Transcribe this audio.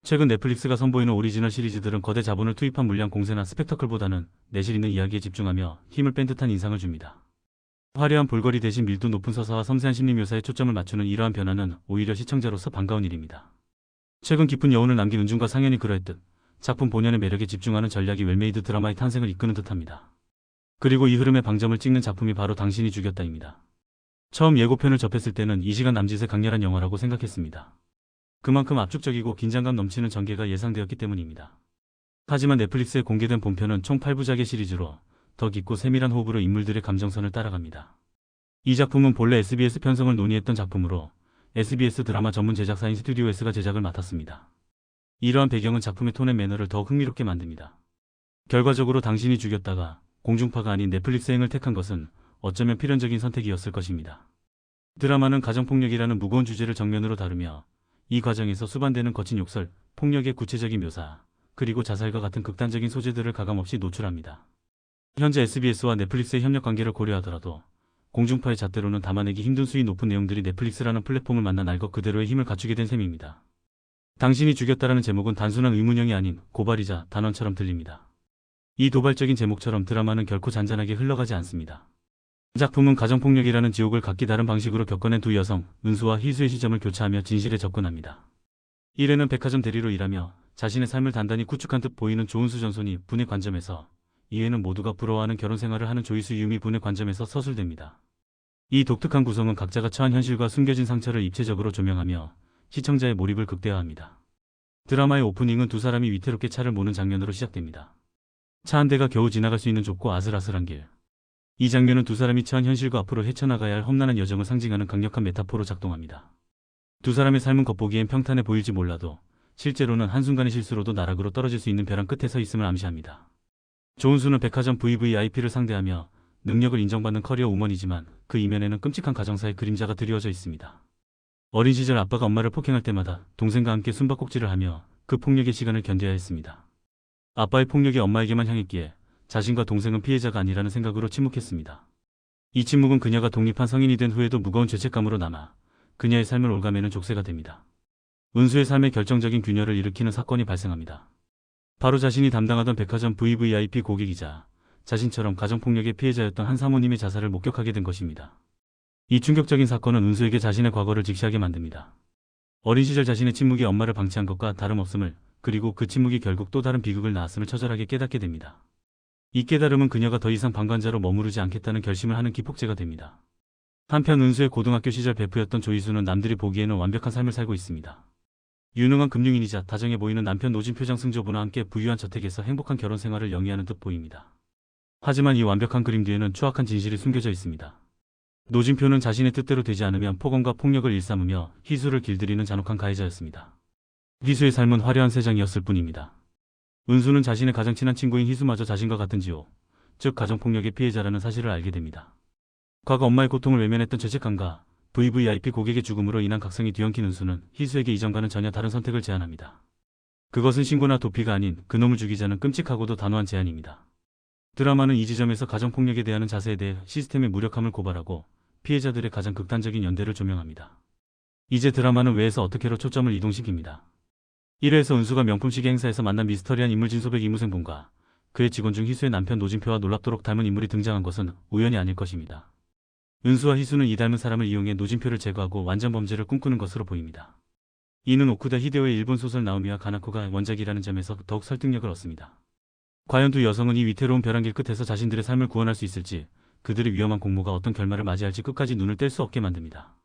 최근 넷플릭스가 선보이는 오리지널 시리즈들은 거대 자본을 투입한 물량 공세나 스펙터클보다는 내실 있는 이야기에 집중하며 힘을 뺀 듯한 인상을 줍니다. 화려한 볼거리 대신 밀도 높은 서사와 섬세한 심리 묘사에 초점을 맞추는 이러한 변화는 오히려 시청자로서 반가운 일입니다. 최근 깊은 여운을 남긴 은준과 상현이 그러했듯 작품 본연의 매력에 집중하는 전략이 웰메이드 드라마의 탄생을 이끄는 듯합니다. 그리고 이 흐름의 방점을 찍는 작품이 바로 당신이 죽였다입니다. 처음 예고편을 접했을 때는 이 시간 남짓의 강렬한 영화라고 생각했습니다. 그만큼 압축적이고 긴장감 넘치는 전개가 예상되었기 때문입니다. 하지만 넷플릭스에 공개된 본편은 총 8부작의 시리즈로 더 깊고 세밀한 호흡으로 인물들의 감정선을 따라갑니다. 이 작품은 본래 SBS 편성을 논의했던 작품으로 SBS 드라마 전문 제작사인 스튜디오 S가 제작을 맡았습니다. 이러한 배경은 작품의 톤 앤 매너를 더욱 흥미롭게 만듭니다. 결과적으로 당신이 죽였다가 공중파가 아닌 넷플릭스행을 택한 것은 어쩌면 필연적인 선택이었을 것입니다. 드라마는 가정폭력이라는 무거운 주제를 정면으로 다루며 이 과정에서 수반되는 거친 욕설, 폭력의 구체적인 묘사, 그리고 자살과 같은 극단적인 소재들을 가감없이 노출합니다. 현재 SBS와 넷플릭스의 협력 관계를 고려하더라도 공중파의 잣대로는 담아내기 힘든 수위 높은 내용들이 넷플릭스라는 플랫폼을 만나 날 것 그대로의 힘을 갖추게 된 셈입니다. 당신이 죽였다라는 제목은 단순한 의문형이 아닌 고발이자 단언처럼 들립니다. 이 도발적인 제목처럼 드라마는 결코 잔잔하게 흘러가지 않습니다. 작품은 가정폭력이라는 지옥을 각기 다른 방식으로 겪어낸 두 여성, 은수와 희수의 시점을 교차하며 진실에 접근합니다. 1회는 백화점 대리로 일하며 자신의 삶을 단단히 구축한 듯 보이는 조은수 전손이 분의 관점에서, 2회는 모두가 부러워하는 결혼 생활을 하는 조이수 유미 분의 관점에서 서술됩니다. 이 독특한 구성은 각자가 처한 현실과 숨겨진 상처를 입체적으로 조명하며 시청자의 몰입을 극대화합니다. 드라마의 오프닝은 두 사람이 위태롭게 차를 모는 장면으로 시작됩니다. 차 한 대가 겨우 지나갈 수 있는 좁고 아슬아슬한 길. 이 장면은 두 사람이 처한 현실과 앞으로 헤쳐나가야 할 험난한 여정을 상징하는 강력한 메타포로 작동합니다. 두 사람의 삶은 겉보기엔 평탄해 보일지 몰라도 실제로는 한순간의 실수로도 나락으로 떨어질 수 있는 벼랑 끝에 서 있음을 암시합니다. 조은수는 백화점 VVIP를 상대하며 능력을 인정받는 커리어 우먼이지만 그 이면에는 끔찍한 가정사의 그림자가 드리워져 있습니다. 어린 시절 아빠가 엄마를 폭행할 때마다 동생과 함께 숨바꼭질을 하며 그 폭력의 시간을 견뎌야 했습니다. 아빠의 폭력이 엄마에게만 향했기에 자신과 동생은 피해자가 아니라는 생각으로 침묵했습니다. 이 침묵은 그녀가 독립한 성인이 된 후에도 무거운 죄책감으로 남아 그녀의 삶을 옭아매는 족쇄가 됩니다. 은수의 삶에 결정적인 균열을 일으키는 사건이 발생합니다. 바로 자신이 담당하던 백화점 VVIP 고객이자 자신처럼 가정폭력의 피해자였던 한 사모님의 자살을 목격하게 된 것입니다. 이 충격적인 사건은 은수에게 자신의 과거를 직시하게 만듭니다. 어린 시절 자신의 침묵이 엄마를 방치한 것과 다름없음을, 그리고 그 침묵이 결국 또 다른 비극을 낳았음을 처절하게 깨닫게 됩니다. 이 깨달음은 그녀가 더 이상 방관자로 머무르지 않겠다는 결심을 하는 기폭제가 됩니다. 한편 은수의 고등학교 시절 베프였던 조이수는 남들이 보기에는 완벽한 삶을 살고 있습니다. 유능한 금융인이자 다정해 보이는 남편 노진표 장승조부와 함께 부유한 저택에서 행복한 결혼 생활을 영위하는 듯 보입니다. 하지만 이 완벽한 그림 뒤에는 추악한 진실이 숨겨져 있습니다. 노진표는 자신의 뜻대로 되지 않으면 폭언과 폭력을 일삼으며 희수를 길들이는 잔혹한 가해자였습니다. 희수의 삶은 화려한 세상이었을 뿐입니다. 은수는 자신의 가장 친한 친구인 희수마저 자신과 같은 지옥, 즉 가정폭력의 피해자라는 사실을 알게 됩니다. 과거 엄마의 고통을 외면했던 죄책감과 VVIP 고객의 죽음으로 인한 각성이 뒤엉킨 은수는 희수에게 이전과는 전혀 다른 선택을 제안합니다. 그것은 신고나 도피가 아닌 그놈을 죽이자는 끔찍하고도 단호한 제안입니다. 드라마는 이 지점에서 가정폭력에 대한 자세에 대해 시스템의 무력함을 고발하고 피해자들의 가장 극단적인 연대를 조명합니다. 이제 드라마는 왜에서 어떻게로 초점을 이동시킵니다. 1회에서 은수가 명품 시계 행사에서 만난 미스터리한 인물 진소백 이무생분과 그의 직원 중 희수의 남편 노진표와 놀랍도록 닮은 인물이 등장한 것은 우연이 아닐 것입니다. 은수와 희수는 이 닮은 사람을 이용해 노진표를 제거하고 완전 범죄를 꿈꾸는 것으로 보입니다. 이는 오쿠다 히데오의 일본 소설 나오미와 가나코가 원작이라는 점에서 더욱 설득력을 얻습니다. 과연 두 여성은 이 위태로운 벼랑길 끝에서 자신들의 삶을 구원할 수 있을지, 그들의 위험한 공모가 어떤 결말을 맞이할지 끝까지 눈을 뗄 수 없게 만듭니다.